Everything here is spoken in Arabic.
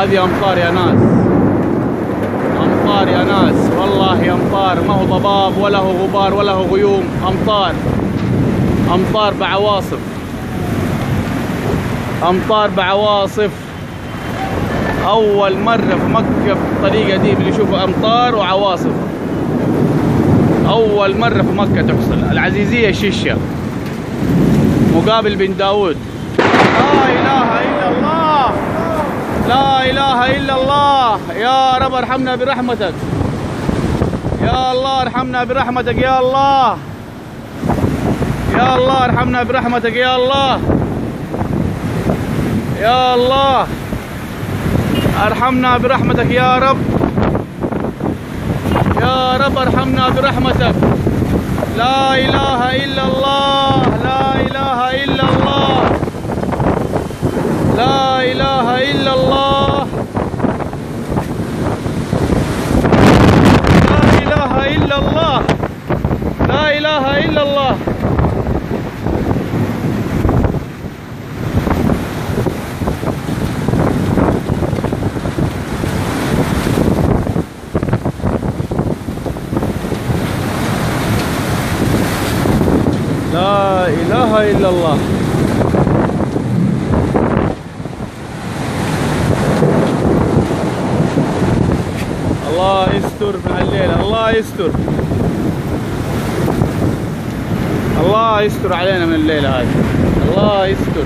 هذه أمطار يا ناس، أمطار يا ناس، والله أمطار، ما هو ضباب ولا هو غبار ولا هو غيوم، أمطار، أمطار بعواصف، أمطار بعواصف. أول مرة في مكة بالطريقة دي اللي يشوفوا أمطار وعواصف، أول مرة في مكة تحصل. العزيزية شيشة مقابل بن داود. لا إله إلا الله، لا إله إلا الله. يا رب ارحمنا برحمتك، يا الله ارحمنا برحمتك، يا الله، يا الله ارحمنا برحمتك، يا الله، يا الله ارحمنا برحمتك يا رب، يا رب ارحمنا برحمتك. لا إله إلا الله، لا إله إلا الله، لا إله إلا الله، لا إله إلا الله، لا إله إلا الله. لا إله إلا الله. الله يستر مع الليلة، الله يستر، الله يستر علينا من الليلة هذه، الله يستر.